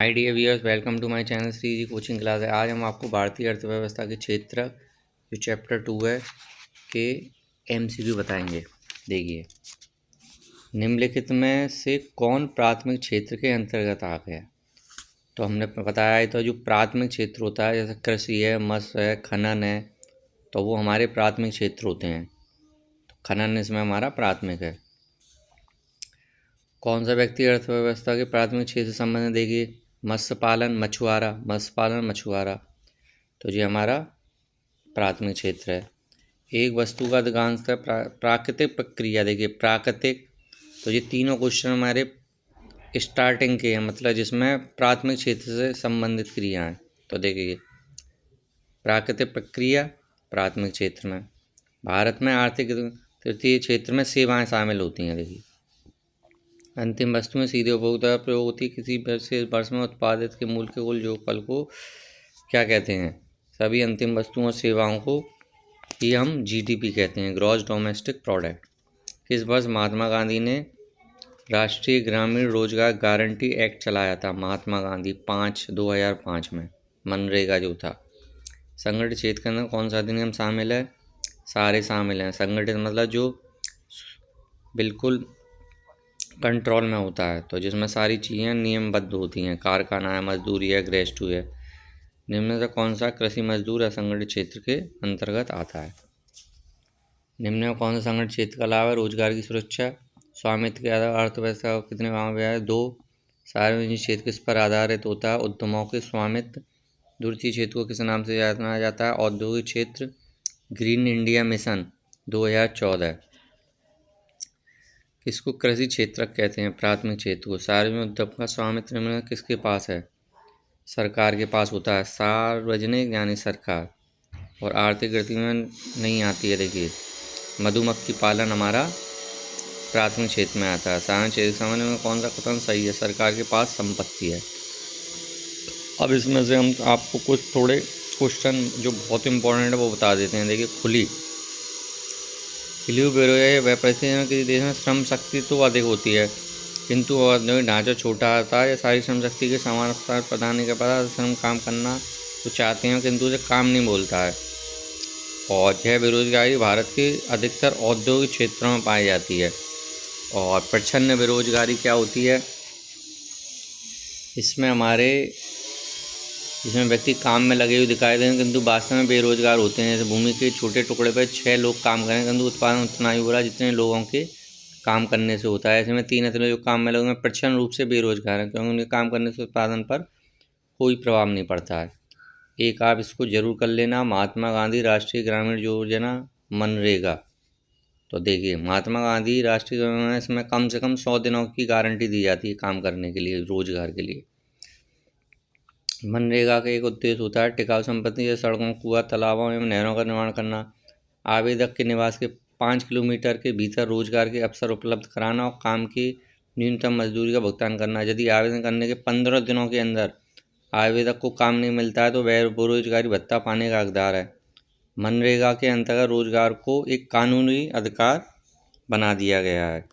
Hi dear viewers, welcome to my channel Shri ji coaching class है। आज हम आपको भारतीय अर्थव्यवस्था के क्षेत्र जो चैप्टर 2 है के एमसीक्यू बताएंगे। देखिए, निम्नलिखित में से कौन प्राथमिक क्षेत्र के अंतर्गत आ गया। तो हमने बताया था जो प्राथमिक क्षेत्र होता है, जैसे कृषि है, मत्स्य है, खनन है, तो वो हमारे प्राथमिक क्षेत्र होते हैं। तो खनन इसमें हमारा प्राथमिक है। कौन सा व्यक्ति अर्थव्यवस्था के प्राथमिक क्षेत्र से संबंधित, देखिए, मत्स्य पालन मछुआरा, तो ये हमारा प्राथमिक क्षेत्र है। एक वस्तु का अधिकांशतः प्राकृतिक प्रक्रिया, देखिए प्राकृतिक, तो ये तीनों क्वेश्चन हमारे स्टार्टिंग के हैं, मतलब जिसमें प्राथमिक क्षेत्र से संबंधित क्रियाएं। तो देखिए, प्राकृतिक प्रक्रिया प्राथमिक क्षेत्र में। भारत में आर्थिक तृतीय क्षेत्र में सेवाएं शामिल होती हैं। देखिए, अंतिम वस्तु में सीधे उपभोक्ता प्रयोग होती, किसी वर्ष में उत्पादित के मूल्य के कुल योगफल को क्या कहते हैं। सभी अंतिम वस्तुओं और सेवाओं को ही हम जीडीपी कहते हैं, ग्रॉस डोमेस्टिक प्रोडक्ट। किस वर्ष महात्मा गांधी ने राष्ट्रीय ग्रामीण रोजगार गारंटी एक्ट चलाया था? महात्मा गांधी 5/2005 में, मनरेगा जो था। संगठित क्षेत्र के अंदर कौन सा अधिनियम शामिल है? सारे शामिल हैं। संगठित मतलब जो बिल्कुल कंट्रोल में होता है, तो जिसमें सारी चीज़ें नियमबद्ध होती हैं, कारखाना है, मजदूरी है, ग्रेस्टू है। निम्न से कौन सा कृषि मजदूर असंगठित क्षेत्र के अंतर्गत आता है? निम्न में कौन सा संगठित क्षेत्र का लाभ है? रोजगार की सुरक्षा। स्वामित्व के आधार अर्थव्यवस्था को कितने भागों में है? 2। सार्वजनिक क्षेत्र किस पर आधारित होता है? उद्यमों के स्वामित्व। द्वितीय क्षेत्र को किस नाम से जाना जाता है? औद्योगिक क्षेत्र। Green India mission 2014। किसको कृषि क्षेत्र कहते हैं? प्राथमिक क्षेत्र को। सार्वजनिक उद्यम का स्वामित्व निम्न में किसके पास है? सरकार के पास होता है। सार्वजनिक यानी सरकार। और आर्थिक गतिविधियों में नहीं आती है। देखिए, मधुमक्खी पालन हमारा प्राथमिक क्षेत्र में आता है। साधारण क्षेत्र सामान्य में कौन सा कथन सही है? सरकार के पास संपत्ति है। अब इसमें से हम आपको कुछ थोड़े क्वेश्चन जो बहुत इंपॉर्टेंट है वो बता देते हैं। देखिए, खुली हुई बेरोजगारी वह परिस्थिति में किसी देश में श्रम शक्ति तो अधिक होती है, किंतु औद्योगिक ढांचा छोटा आता है या सारी श्रम शक्ति के समान अवसर प्रदान नहीं कर पाता। श्रम काम करना तो चाहते हैं, किंतु उसे काम नहीं बोलता है। और यह बेरोजगारी भारत के अधिकतर औद्योगिक क्षेत्रों में पाई जाती है। और प्रच्छन्न बेरोजगारी क्या होती है? इसमें व्यक्ति काम में लगे हुए दिखाई दें, किंतु वास्तव में बेरोजगार होते हैं। जैसे भूमि के छोटे टुकड़े पर 6 लोग काम करें, किंतु उत्पादन उतना ही हो रहा है जितने लोगों के काम करने से होता है। ऐसे में 3 ऐसे लोग जो काम में लगे प्रच्छन्न रूप से बेरोजगार हैं, क्योंकि उनके काम करने से उत्पादन पर कोई प्रभाव नहीं पड़ता है। एक आप इसको जरूर कर लेना, महात्मा गांधी राष्ट्रीय ग्रामीण योजना मनरेगा। तो देखिए, महात्मा गांधी राष्ट्रीय ग्रामीण, इसमें कम से कम 100 दिनों की गारंटी दी जाती है काम करने के लिए, रोजगार के लिए। मनरेगा का एक उद्देश्य होता है टिकाऊ संपत्ति जैसे सड़कों, कुआं, तालाबों एवं नहरों का निर्माण करना, आवेदक के निवास के 5 किलोमीटर के भीतर रोजगार के अवसर उपलब्ध कराना और काम की न्यूनतम मजदूरी का भुगतान करना। यदि आवेदन करने के 15 दिनों के अंदर आवेदक को काम नहीं मिलता है तो वह बेरोजगारी भत्ता पाने का हकदार है। मनरेगा के अंतर्गत रोजगार को एक कानूनी अधिकार बना दिया गया है।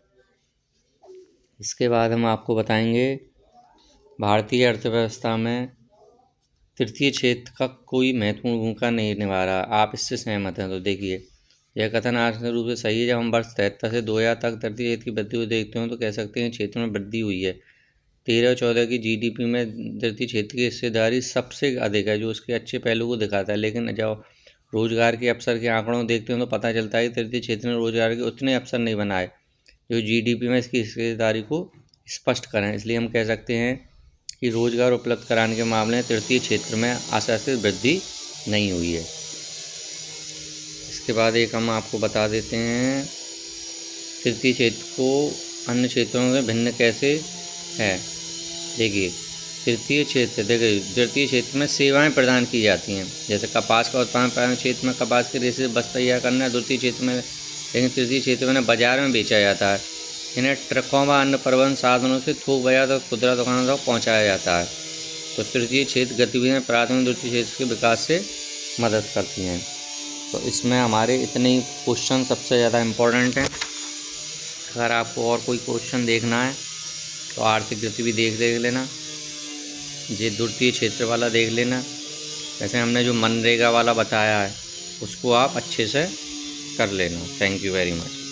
इसके बाद हम आपको बताएंगे भारतीय अर्थव्यवस्था में तृतीय क्षेत्र का कोई महत्वपूर्ण भूमिका नहीं निभा रहा। आप इससे सहमत हैं? तो देखिए, यह कथन आर्थिक रूप से सही है। जब हम वर्ष 73 से 2000 तक तृतीय क्षेत्र की वृद्धि को देखते हैं तो कह सकते हैं क्षेत्र में वृद्धि हुई है। 13 और 14 की जीडीपी में तृतीय क्षेत्र की हिस्सेदारी सबसे अधिक है, जो उसके अच्छे पहलू को दिखाता है। लेकिन जब रोजगार के अवसर के आंकड़ों देखते हैं तो पता चलता है कि तृतीय क्षेत्र में रोजगार के उतने अवसर नहीं बनाए जो जीडीपी में इसकी हिस्सेदारी को स्पष्ट करें। इसलिए हम कह सकते हैं कि रोजगार उपलब्ध कराने के मामले में तृतीय क्षेत्र में आशातीत वृद्धि नहीं हुई है। इसके बाद एक हम आपको बता देते हैं तृतीय क्षेत्र को अन्य क्षेत्रों से भिन्न कैसे है। देखिए, तृतीय क्षेत्र में सेवाएं प्रदान की जाती हैं। जैसे कपास का उत्पादन प्राथमिक क्षेत्र में कपास के रेशे से वस्त्र तैयार करना, द्वितीय क्षेत्र में, लेकिन तृतीय क्षेत्र में बाजार में बेचा जाता है। इन्हें ट्रकों व अन्य परिवहन साधनों से थोक बाजार तक, खुदरा दुकानों तक पहुँचाया जाता है। तो तृतीय क्षेत्र गतिविधियाँ प्राथमिक द्वितीय क्षेत्र के विकास से मदद करती हैं। तो इसमें हमारे इतने ही क्वेश्चन सबसे ज़्यादा इम्पोर्टेंट हैं। अगर आपको और कोई क्वेश्चन देखना है तो आर्थिक गतिविधि देख लेना। ये द्वितीय क्षेत्र वाला देख लेना। जैसे हमने जो मनरेगा वाला बताया है उसको आप अच्छे से कर लेना। Thank you very much.